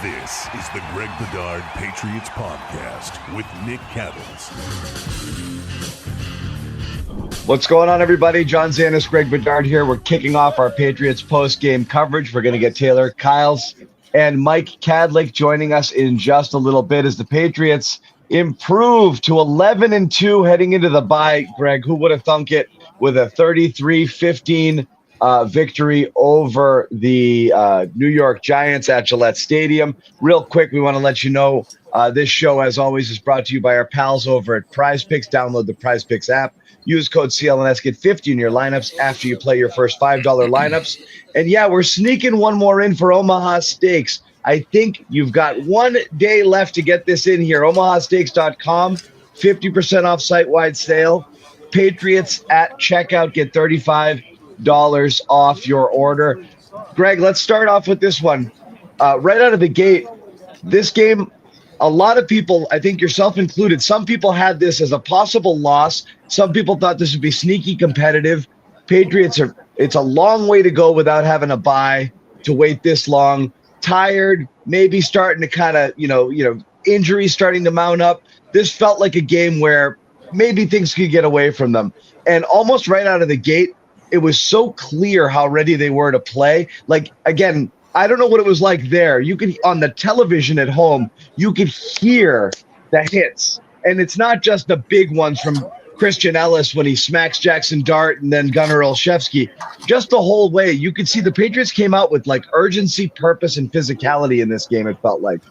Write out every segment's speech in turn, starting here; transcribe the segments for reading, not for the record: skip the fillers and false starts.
This is the Greg Bedard Patriots Podcast with Nick Cattles. What's going on, everybody? John Zannis, Greg Bedard here. We're kicking off our Patriots post-game coverage. We're going to get Taylor Kyles and Mike Cadlick joining us in just a little bit as the Patriots improve to 11-2 heading into the bye. Greg, who would have thunk it, with a 33-15 victory over the New York Giants at Gillette Stadium. Real quick, we want to let you know this show, as always, is brought to you by our pals over at Prize Picks. Download the Prize Picks app. Use code CLNS. Get 50 in your lineups after you play your first $5 lineups. And yeah, we're sneaking one more in for Omaha Steaks. I think you've got 1 day left to get this in here. OmahaSteaks.com, 50% off site-wide sale. Patriots at checkout get $35 off your order. Greg, let's start off with this one. Right out of the gate, this game, a lot of people, I think yourself included, some people had this as a possible loss. Some people thought this would be sneaky competitive. Patriots it's a long way to go without having a bye, to wait this long. Tired, maybe starting to kind of, injuries starting to mount up. This felt like a game where maybe things could get away from them. And almost right out of the gate, it was so clear how ready they were to play. Like, again, I don't know what it was like there. You could, on the television at home, you could hear the hits. And it's not just the big ones from Christian Ellis when he smacks Jackson Dart and then Gunnar Olszewski. Just the whole way, you could see the Patriots came out with like urgency, purpose, and physicality in this game, it felt like.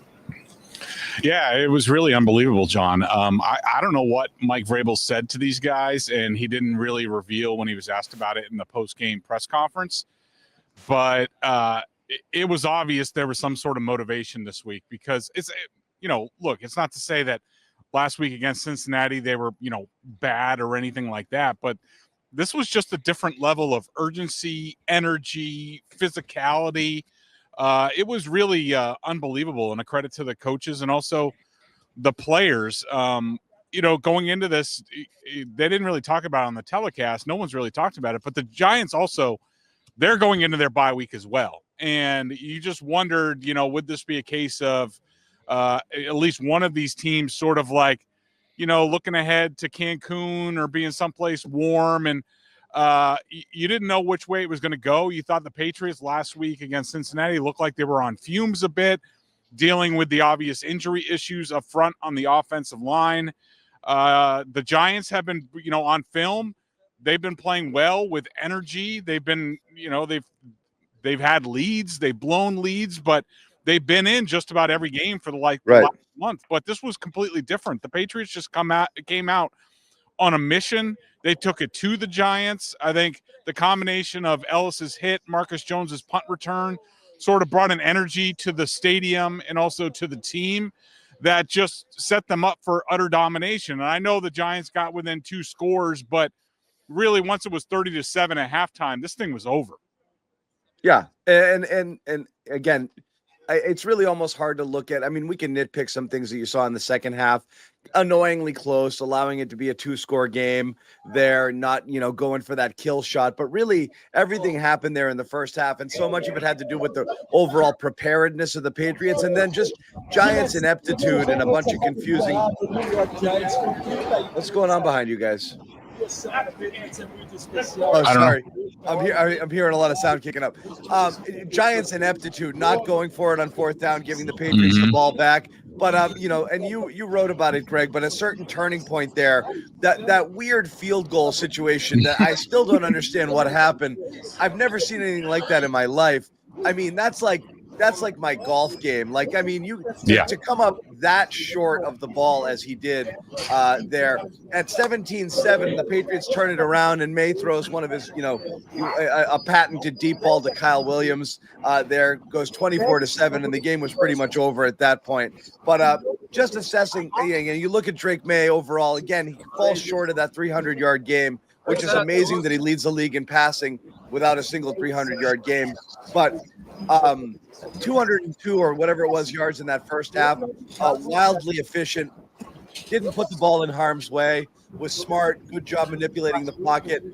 Yeah, it was really unbelievable, John. I don't know what Mike Vrabel said to these guys, and he didn't really reveal when he was asked about it in the post-game press conference. But it was obvious there was some sort of motivation this week because look, it's not to say that last week against Cincinnati they were, bad or anything like that, but this was just a different level of urgency, energy, physicality. It was really unbelievable, and a credit to the coaches and also the players. Going into this, they didn't really talk about it on the telecast. No one's really talked about it, but the Giants also, they're going into their bye week as well. And you just wondered, would this be a case of at least one of these teams sort of like, looking ahead to Cancun or being someplace warm, and you didn't know which way it was going to go. You thought the Patriots last week against Cincinnati looked like they were on fumes a bit, dealing with the obvious injury issues up front on the offensive line. The Giants have been, on film, they've been playing well with energy. They've been, they've had leads, they've blown leads, but they've been in just about every game for the last month. But this was completely different. The Patriots just came out on a mission. They took it to the Giants. I think the combination of Ellis's hit, Marcus Jones's punt return, sort of brought an energy to the stadium and also to the team that just set them up for utter domination. And I know the Giants got within 2 scores, but really once it was 30-7 at halftime, this thing was over. Yeah, and again, it's really almost hard to look at. I mean, we can nitpick some things that you saw in the second half, annoyingly close, allowing it to be a 2-score game there, not, going for that kill shot. But really, everything happened there in the first half, and so much of it had to do with the overall preparedness of the Patriots, and then just Giants' ineptitude and a bunch of confusing. What's going on behind you guys? Oh, sorry. I'm hearing a lot of sound kicking up. Giants' ineptitude, not going for it on 4th down, giving the Patriots the ball back. But and you wrote about it, Greg. But a certain turning point there, that weird field goal situation that I still don't understand what happened. I've never seen anything like that in my life. I mean, that's like my golf game. Like, I mean, to come up that short of the ball as he did there at 17-7, the Patriots turn it around, and Maye throws one of his, a patented deep ball to Kyle Williams. There goes 24-7, and the game was pretty much over at that point. But just assessing, and you look at Drake Maye overall. Again, he falls short of that 300-yard game, which is amazing that he leads the league in passing without a single 300-yard game. But 202 or whatever it was yards in that first half, wildly efficient, didn't put the ball in harm's way, was smart, good job manipulating the pocket.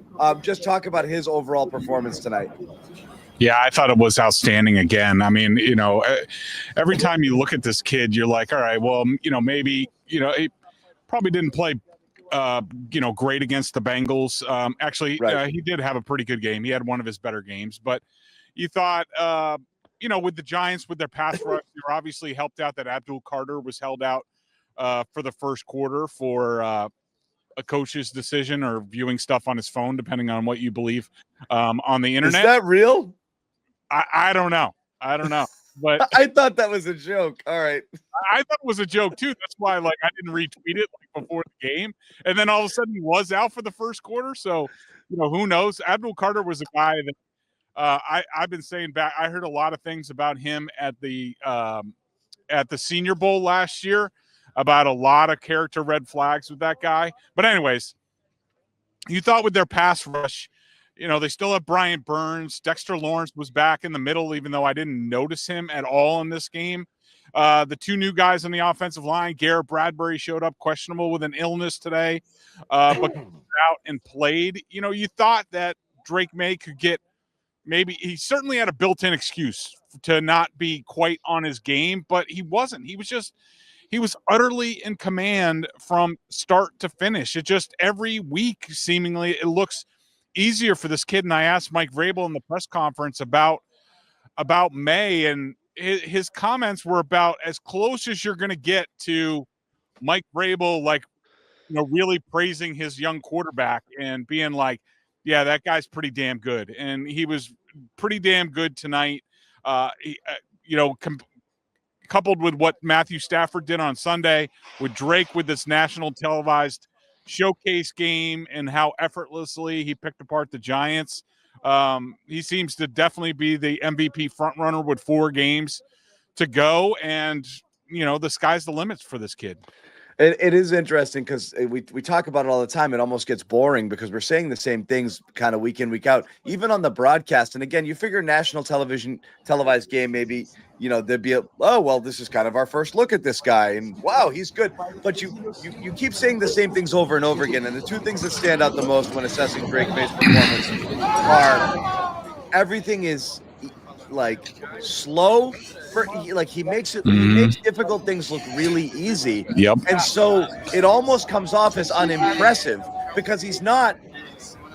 Just talk about his overall performance tonight. Yeah, I thought it was outstanding again. I mean, every time you look at this kid, you're like, all right, well, maybe, he probably didn't play, great against the Bengals. Actually, Right. he did have a pretty good game. He had one of his better games, but you thought, with the Giants, with their pass rush, they were obviously helped out that Abdul Carter was held out for the first quarter for a coach's decision or viewing stuff on his phone, depending on what you believe on the internet. Is that real? I don't know. But I thought that was a joke. All right. I thought it was a joke too. That's why, I didn't retweet it before the game, and then all of a sudden he was out for the first quarter. So, who knows? Abdul Carter was a guy that I've been saying back. I heard a lot of things about him at the Senior Bowl last year, about a lot of character red flags with that guy. But anyways, you thought with their pass rush, they still have Brian Burns. Dexter Lawrence was back in the middle, even though I didn't notice him at all in this game. The two new guys on the offensive line, Garrett Bradbury showed up questionable with an illness today, but out and played. You thought that Drake Maye could get maybe – he certainly had a built-in excuse to not be quite on his game, but he wasn't. He was utterly in command from start to finish. It just every week, seemingly, it looks – easier for this kid. And I asked Mike Vrabel in the press conference about Maye, and his comments were about as close as you're going to get to Mike Vrabel, really praising his young quarterback and being like, yeah, that guy's pretty damn good. And he was pretty damn good tonight. Coupled with what Matthew Stafford did on Sunday, with Drake with this national televised showcase game and how effortlessly he picked apart the Giants. He seems to definitely be the MVP frontrunner with 4 games to go, and the sky's the limits for this kid. It is interesting because we talk about it all the time. It almost gets boring because we're saying the same things kind of week in, week out, even on the broadcast. And again, you figure national television televised game, maybe, there'd be this is kind of our first look at this guy and wow, he's good. But you keep saying the same things over and over again. And the two things that stand out the most when assessing Drake Maye's performance are everything is slow he makes difficult things look really easy. Yep. And so it almost comes off as unimpressive because he's not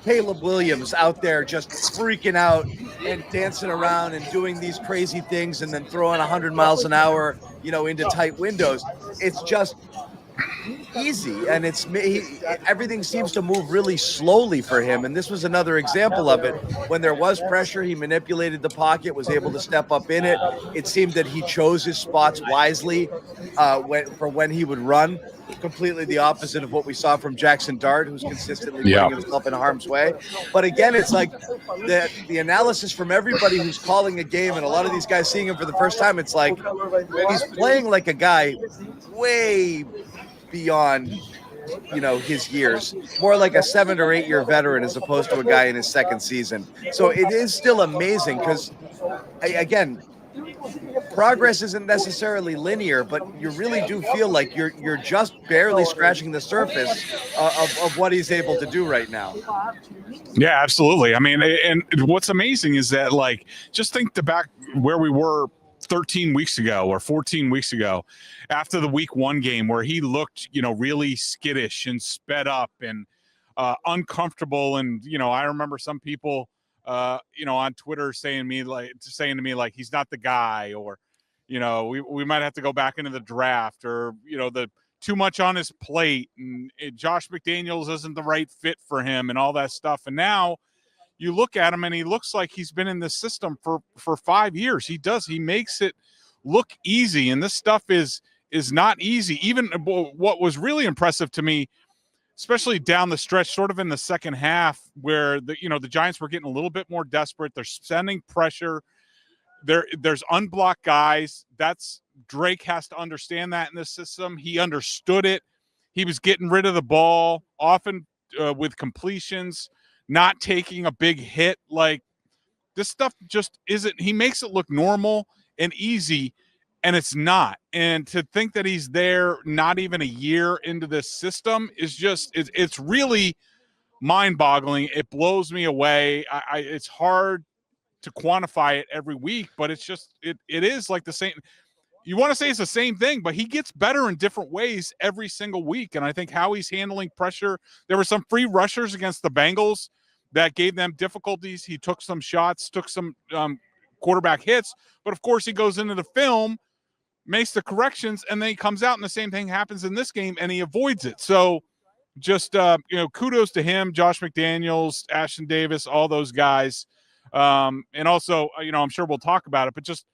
Caleb Williams out there just freaking out and dancing around and doing these crazy things and then throwing 100 miles an hour, into tight windows. It's just easy, and everything seems to move really slowly for him. And this was another example of it. When there was pressure, he manipulated the pocket, was able to step up in it. It seemed that he chose his spots wisely when he would run. Completely the opposite of what we saw from Jackson Dart, who's consistently putting himself in harm's way. But again, it's like the analysis from everybody who's calling a game, and a lot of these guys seeing him for the first time, it's like he's playing like a guy way beyond his years, more like a 7 or 8 year veteran as opposed to a guy in his second season. So it is still amazing because again, progress isn't necessarily linear, but you really do feel like you're just barely scratching the surface of what he's able to do right now. Yeah, absolutely. I mean, and what's amazing is that just think back where we were 13 weeks ago or 14 weeks ago after the week 1 game where he looked, really skittish and sped up and uncomfortable. And, I remember some people, on Twitter saying to me, he's not the guy, or, we might have to go back into the draft, or, the too much on his plate, and Josh McDaniels isn't the right fit for him and all that stuff. And now you look at him and he looks like he's been in this system for 5 years. He makes it look easy. And this stuff is not easy. Even what was really impressive to me, especially down the stretch, sort of in the second half, where the Giants were getting a little bit more desperate. They're sending pressure. There's unblocked guys. Drake has to understand that in this system. He understood it. He was getting rid of the ball, often with completions, not taking a big hit. This stuff just isn't. He makes it look normal and easy, and it's not. And to think that he's there not even a year into this system is just it's really mind-boggling. It blows me away. It's hard to quantify it every week, but it's just it is like the same. You want to say it's the same thing, but he gets better in different ways every single week. And I think how he's handling pressure. There were some free rushers against the Bengals that gave them difficulties. He took some shots, took some quarterback hits, but of course he goes into the film, makes the corrections, and then he comes out and the same thing happens in this game and he avoids it. So just, kudos to him, Josh McDaniels, Ashton Davis, all those guys. And also, I'm sure we'll talk about it, but just,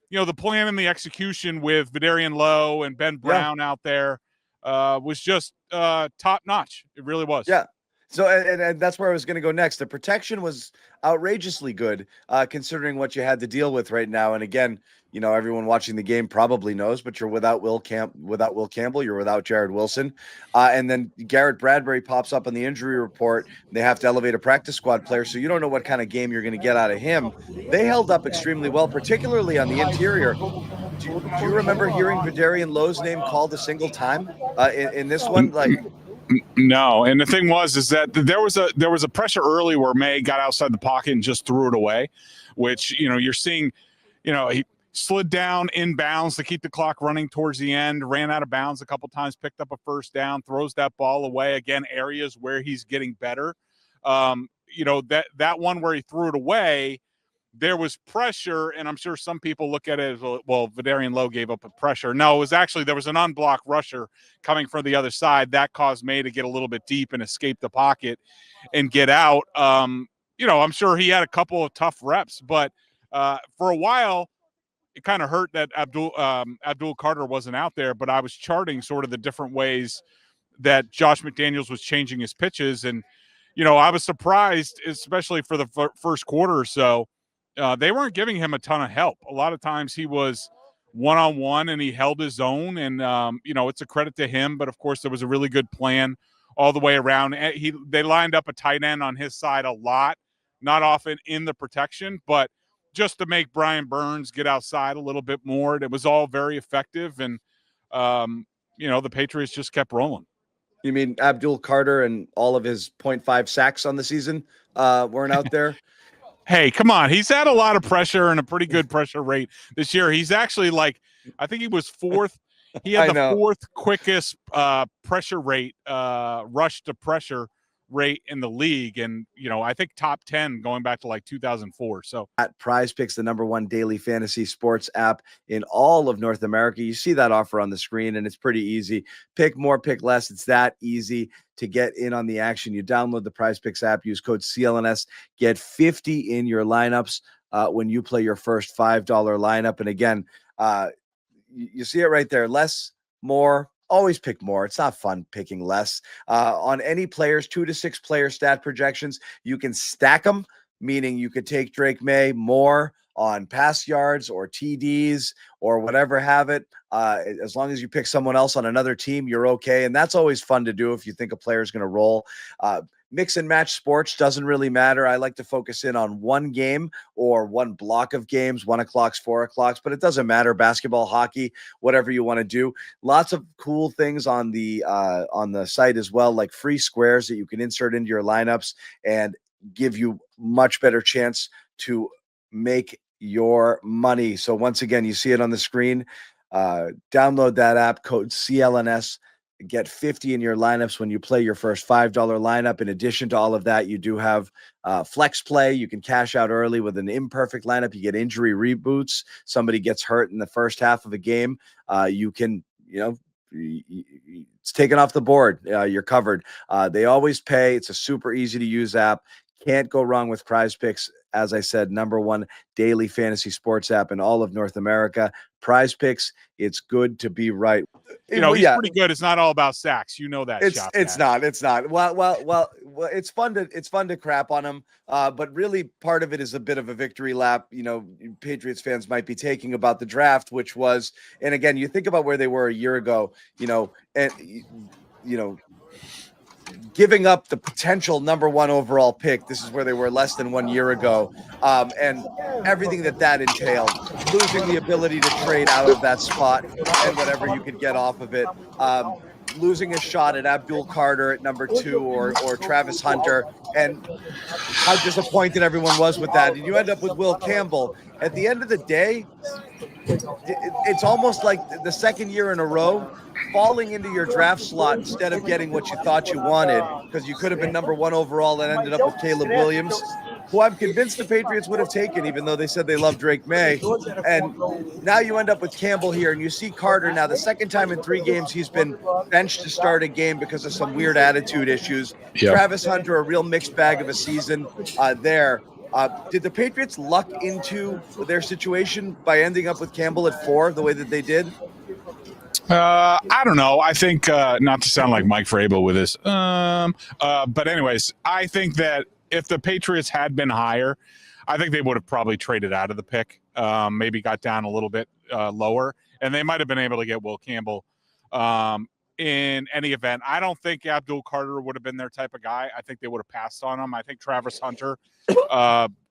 the plan and the execution with Vidarian Lowe and Ben Brown out there was just top notch. It really was. Yeah. So, and that's where I was going to go next. The protection was outrageously good, considering what you had to deal with right now. And again, everyone watching the game probably knows, but you're without Will Campbell, you're without Jared Wilson, and then Garrett Bradbury pops up on the injury report. They have to elevate a practice squad player, so you don't know what kind of game you're going to get out of him. They held up extremely well, particularly on the interior. Do you remember hearing Vidarian Lowe's name called a single time in this one? No, and the thing is that there was a pressure early where Maye got outside the pocket and just threw it away, which you're seeing. He slid down inbounds to keep the clock running towards the end, ran out of bounds a couple times, picked up a first down, throws that ball away. Again, areas where he's getting better. That one where he threw it away, there was pressure, and I'm sure some people look at it as, well, Vidarian Lowe gave up a pressure. No, it was actually, there was an unblocked rusher coming from the other side. That caused Maye to get a little bit deep and escape the pocket and get out. I'm sure he had a couple of tough reps, but for a while, it kind of hurt that Abdul Carter wasn't out there, but I was charting sort of the different ways that Josh McDaniels was changing his pitches. And, I was surprised, especially for the first quarter or so, they weren't giving him a ton of help. A lot of times he was one-on-one and he held his own, and, it's a credit to him. But, of course, there was a really good plan all the way around. They lined up a tight end on his side a lot, not often in the protection, but just to make Brian Burns get outside a little bit more. It was all very effective, and, the Patriots just kept rolling. You mean Abdul Carter and all of his 0.5 sacks on the season weren't out there? Hey, come on. He's had a lot of pressure and a pretty good pressure rate this year. He's actually I think he was fourth. He had the fourth quickest pressure rate, rush to pressure rate in the league. And, I think top 10 going back to 2004. So at Prize Picks, the #1 daily fantasy sports app in all of North America. You see that offer on the screen, and it's pretty easy. Pick more, pick less. It's that easy to get in on the action. You download the Prize Picks app, use code CLNS, get 50 in your lineups when you play your first $5 lineup. And again, you see it right there. Less, more. Always pick more. It's not fun picking less. On any players, 2 to 6 player stat projections, you can stack them, meaning you could take Drake Maye more on pass yards or TDs or whatever have it. As long as you pick someone else on another team, you're okay. And that's always fun to do if you think a player is going to roll. Mix and match sports doesn't really matter. I like to focus in on one game or one block of games, 1 o'clocks, 4 o'clocks, but it doesn't matter. Basketball, hockey, whatever you want to do. Lots of cool things on the site as well, like free squares that you can insert into your lineups and give you much better chance to make your money. So once again, you see it on the screen. Download that app, code CLNS. Get 50 in your lineups when you play your first $5 lineup. In addition to all of that, you do have flex play. You can cash out early with an imperfect lineup. You get injury reboots. Somebody gets hurt in the first half of a game. You can, it's taken off the board. You're covered. They always pay. It's a super easy to use app. Can't go wrong with Prize Picks. As I said, #1 daily fantasy sports app in all of North America. Prize Picks, it's good to be right. He's pretty good. It's not all about sacks. You know that. It's not. Well, it's fun to crap on him. But really part of it is a bit of a victory lap. Patriots fans might be taking about the draft, which was, and again, you think about where they were a year ago, giving up the potential #1 overall pick. This is where they were less than 1 year ago. And everything that entailed, losing the ability to trade out of that spot and whatever you could get off of it. Losing a shot at Abdul Carter at #2 or Travis Hunter and how disappointed everyone was with that. And you end up with Will Campbell. At the end of the day, it's almost like the second year in a row falling into your draft slot instead of getting what you thought you wanted, because you could have been number 1 overall and ended up with Caleb Williams, who I'm convinced the Patriots would have taken, even though they said they love Drake Maye. And now you end up with Campbell here, and you see Carter now, the second time in 3 games he's been benched to start a game because of some weird attitude issues. Yep. Travis Hunter, a real mixed bag of a season there. Did the Patriots luck into their situation by ending up with Campbell at 4 the way that they did? I don't know. I think, not to sound like Mike Vrabel with this, but anyways, I think that if the Patriots had been higher, I think they would have probably traded out of the pick, maybe got down a little bit lower, and they might have been able to get Will Campbell in any event. I don't think Abdul Carter would have been their type of guy. I think they would have passed on him. I think Travis Hunter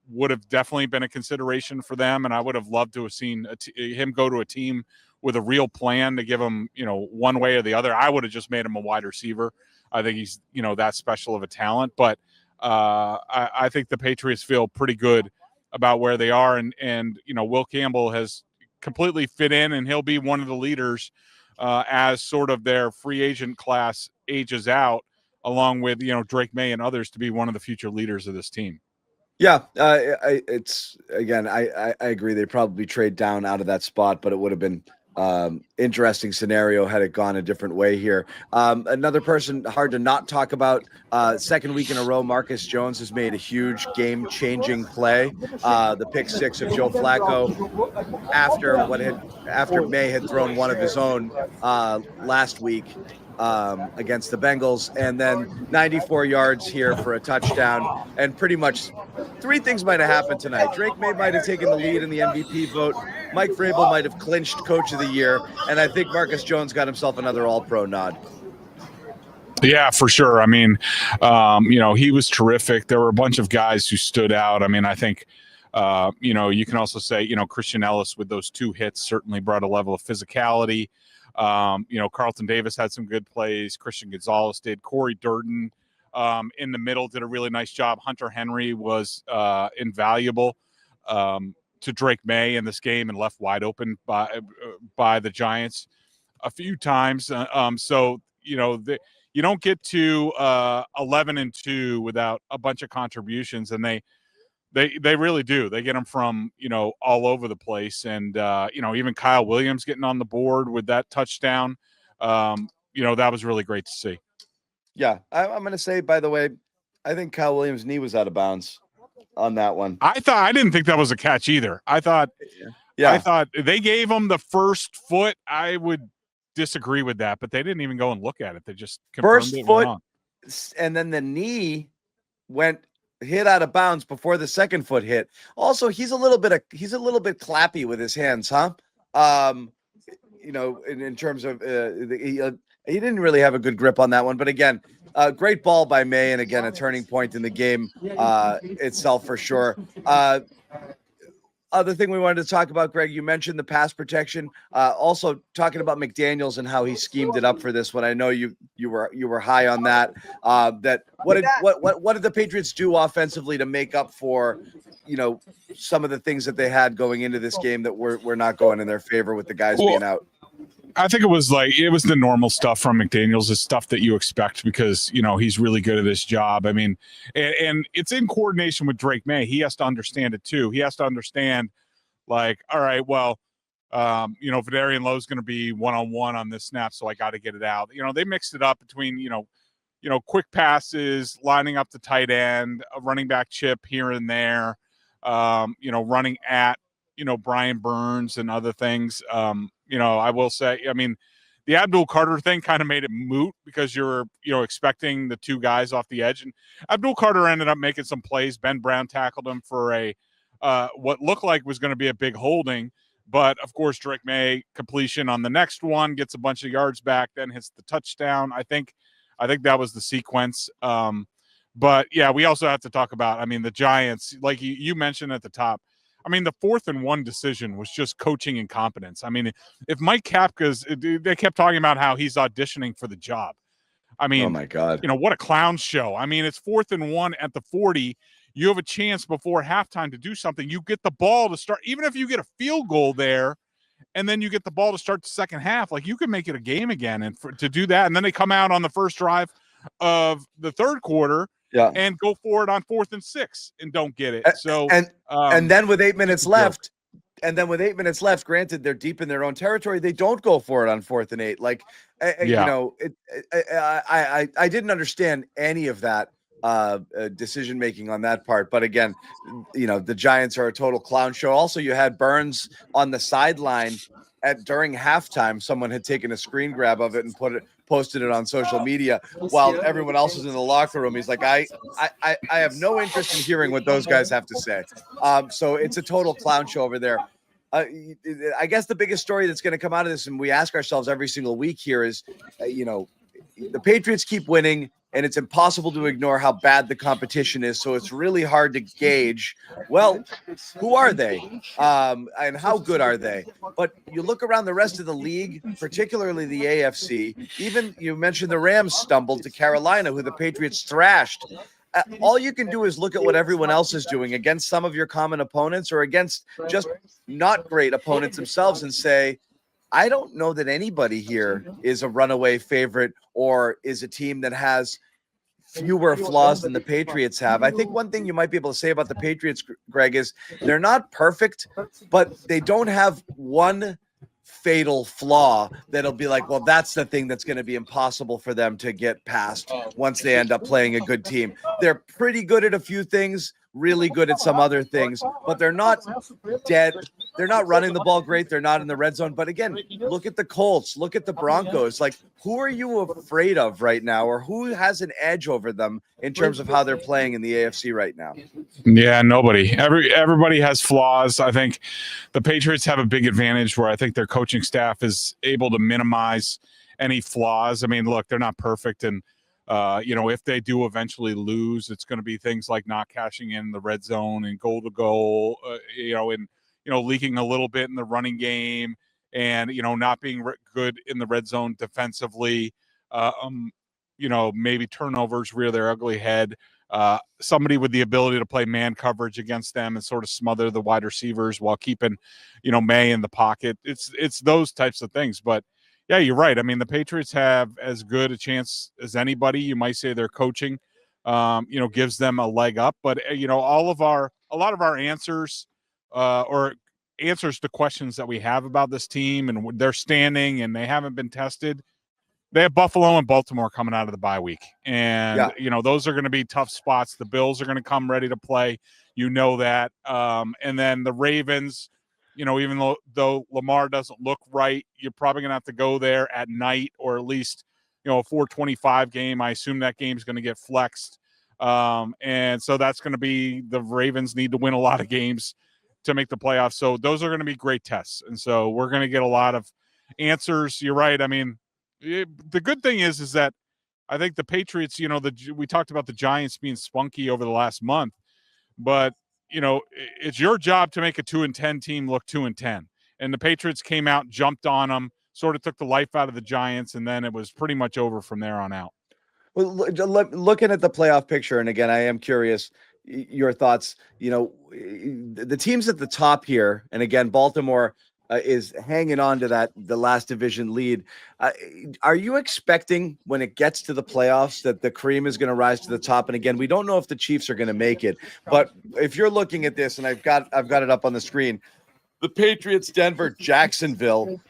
would have definitely been a consideration for them, and I would have loved to have seen him go to a team with a real plan to give him, one way or the other. I would have just made him a wide receiver. I think he's, that special of a talent, but I think the Patriots feel pretty good about where they are, and Will Campbell has completely fit in, and he'll be one of the leaders as sort of their free agent class ages out, along with Drake Maye and others, to be one of the future leaders of this team. Yeah, I agree. They probably trade down out of that spot, but it would have been interesting scenario had it gone a different way here. Another person hard to not talk about, second week in a row, Marcus Jones has made a huge game-changing play. The pick 6 of Joe Flacco after Maye had thrown one of his own last week against the Bengals, and then 94 yards here for a touchdown. And pretty much 3 things might have happened tonight. Drake Maye might have taken the lead in the MVP vote. Mike Vrabel might have clinched Coach of the Year, and I think Marcus Jones got himself another All-Pro nod. Yeah, for sure. I mean, he was terrific. There were a bunch of guys who stood out. I mean, I think, you can also say, Christian Ellis with those 2 hits certainly brought a level of physicality. Carlton Davis had some good plays. Christian Gonzalez did. Corey Durden in the middle did a really nice job. Hunter Henry was invaluable to Drake Maye in this game and left wide open by the Giants a few times. So you don't get to 11-2 without a bunch of contributions, and they really do. They get them from, all over the place. And, even Kyle Williams getting on the board with that touchdown, that was really great to see. Yeah. I'm going to say, by the way, I think Kyle Williams' knee was out of bounds on that one. I didn't think that was a catch either. I thought they gave him the first foot. I would disagree with that, but they didn't even go and look at it. They just confirmed first it foot, wrong. And then the knee hit out of bounds before the second foot hit. Also, he's a little bit clappy with his hands, huh? In terms of he didn't really have a good grip on that one. But again, great ball by Maye, and again, a turning point in the game itself for sure. Other thing we wanted to talk about, Greg, you mentioned the pass protection. Also talking about McDaniels and how he schemed it up for this one. I know you were high on that. What did the Patriots do offensively to make up for some of the things that they had going into this game that were not going in their favor with the guys being out? I think it was the normal stuff from McDaniels, the stuff that you expect, because, he's really good at his job. I mean, and it's in coordination with Drake Maye. He has to understand it too. He has to understand, all right, well, Vedarian Lowe's going to be one-on-one on this snap, so I got to get it out. They mixed it up between, quick passes, lining up the tight end, a running back chip here and there, running at, Brian Burns and other things. I will say, I mean, the Abdul Carter thing kind of made it moot because you're, expecting the 2 guys off the edge. And Abdul Carter ended up making some plays. Ben Brown tackled him for what looked like was going to be a big holding. But, of course, Drake Maye completion on the next one, gets a bunch of yards back, then hits the touchdown. I think that was the sequence. But, yeah, we also have to talk about, the Giants, like you mentioned at the top. The 4th and 1 decision was just coaching incompetence. If Mike Kapka's, they kept talking about how he's auditioning for the job. I mean, oh my God, what a clown show. I mean, it's 4th and 1 at the 40. You have a chance before halftime to do something. You get the ball to start, even if you get a field goal there, and then you get the ball to start the second half, like you can make it a game again. And to do that, and then they come out on the first drive of the third quarter and go for it on 4th and 6 and don't get it. So and then with 8 minutes left, granted they're deep in their own territory, they don't go for it on 4th and 8. Like, I didn't understand any of that decision making on that part. But again, the Giants are a total clown show. Also, you had Burns on the sideline during halftime. Someone had taken a screen grab of it and posted it on social media while everyone else was in the locker room. He's like, I have no interest in hearing what those guys have to say. So it's a total clown show over there. I guess the biggest story that's going to come out of this, and we ask ourselves every single week here, is, the Patriots keep winning, and it's impossible to ignore how bad the competition is. So it's really hard to gauge, well, who are they and how good are they? But you look around the rest of the league, particularly the AFC, even you mentioned the Rams stumbled to Carolina, who the Patriots thrashed. All you can do is look at what everyone else is doing against some of your common opponents or against just not great opponents themselves and say, I don't know that anybody here is a runaway favorite or is a team that has fewer flaws than the Patriots have. I think one thing you might be able to say about the Patriots, Greg, is they're not perfect, but they don't have one fatal flaw that'll be like, well, that's the thing that's going to be impossible for them to get past once they end up playing a good team. They're pretty good at a few things, really good at some other things, but they're not dead. They're not running the ball great. They're not in the red zone. But again, look at the Colts, look at the Broncos. Like, who are you afraid of right now, or who has an edge over them in terms of how they're playing in the AFC right now? Yeah, nobody. Everybody has flaws. I think the Patriots have a big advantage where I think their coaching staff is able to minimize any flaws. I mean, look, they're not perfect, and if they do eventually lose, it's going to be things like not cashing in the red zone and goal to goal, and leaking a little bit in the running game, and not being good in the red zone defensively. Maybe turnovers rear their ugly head. Somebody with the ability to play man coverage against them and sort of smother the wide receivers while keeping, Maye in the pocket. It's those types of things. But yeah, you're right. I mean, the Patriots have as good a chance as anybody. You might say their coaching, gives them a leg up. But a lot of our answers, or answers to questions that we have about this team and their standing, and they haven't been tested. They have Buffalo and Baltimore coming out of the bye week. And, those are going to be tough spots. The Bills are going to come ready to play. That. And then the Ravens, even though Lamar doesn't look right, you're probably going to have to go there at night, or at least, a 4:25 game. I assume that game's going to get flexed. And so that's going to be, the Ravens need to win a lot of games to make the playoffs. So those are going to be great tests. And so we're going to get a lot of answers. You're right. I mean, the good thing is that I think the Patriots, we talked about the Giants being spunky over the last month, but it's your job to make a 2-10 team look 2-10. And the Patriots came out, jumped on them, sort of took the life out of the Giants, and then it was pretty much over from there on out. Well, looking at the playoff picture, and again, I am curious your thoughts. The teams at the top here, and again, Baltimore is hanging on to the last division lead. Are you expecting when it gets to the playoffs that the cream is going to rise to the top? And again, we don't know if the Chiefs are going to make it, but if you're looking at this, and I've got it up on the screen, the Patriots, Denver, Jacksonville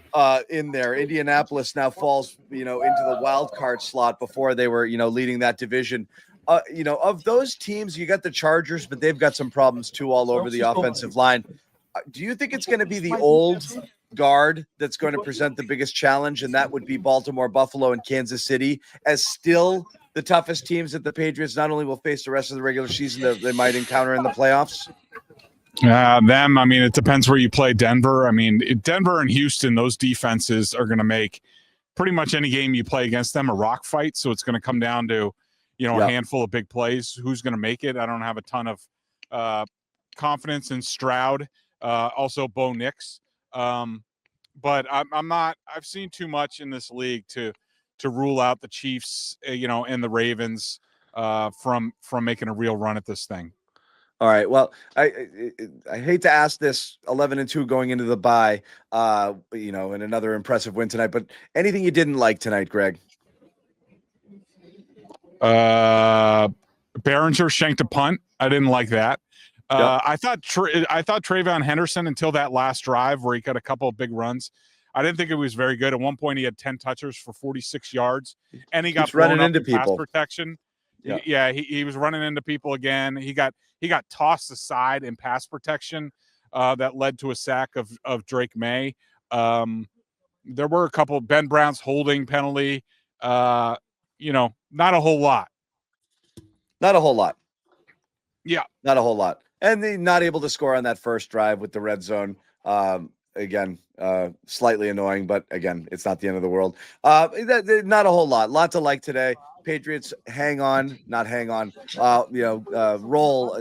in there. Indianapolis now falls, into the wild card slot before they were, leading that division. Of those teams, you got the Chargers, but they've got some problems too all over the offensive line. Do you think it's going to be the old guard that's going to present the biggest challenge, and that would be Baltimore, Buffalo, and Kansas City, as still the toughest teams that the Patriots not only will face the rest of the regular season that they might encounter in the playoffs? I mean, it depends where you play Denver. I mean, Denver and Houston, those defenses are going to make pretty much any game you play against them a rock fight. So it's going to come down to, a handful of big plays. Who's going to make it? I don't have a ton of confidence in Stroud. Also Bo Nix. But I'm not, I've seen too much in this league to to rule out the Chiefs, and the Ravens from making a real run at this thing. All right. Well, I hate to ask this 11-2 going into the bye, and another impressive win tonight, but anything you didn't like tonight, Greg? Behringer shanked a punt. I didn't like that. Yep. I thought Trayvon Henderson until that last drive where he got a couple of big runs. I didn't think it was very good. At one point, he had 10 touchers for 46 yards, and he got running blown into up in people. Pass protection. Yeah. He was running into people again. He got tossed aside in pass protection that led to a sack of Drake Maye. There were a couple. Ben Brown's holding penalty. Not a whole lot. Not a whole lot. Yeah, not a whole lot. And they not able to score on that first drive with the red zone. Again, slightly annoying, but again, it's not the end of the world. Not a whole lot to like today. Patriots roll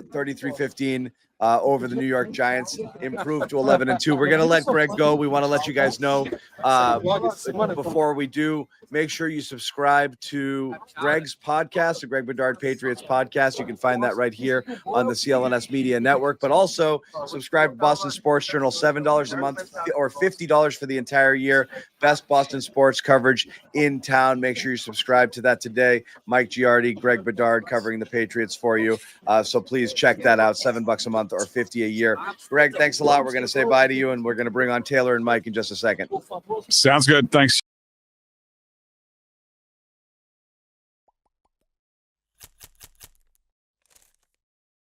33-15 over the New York Giants, improved to 11-2. We're going to let Greg go. We want to let you guys know before we do, make sure you subscribe to Greg's podcast, the Greg Bedard Patriots podcast. You can find that right here on the CLNS Media Network, but also subscribe to Boston Sports Journal, $7 a month or $50 for the entire year. Best Boston sports coverage in town. Make sure you subscribe to that today. Mike Giardi, Greg Bedard covering the Patriots for you. So please check that out. $7 a month or $50 a year. Greg, thanks a lot. We're going to say bye to you, and we're going to bring on Taylor and Mike in just a second. Sounds good. Thanks.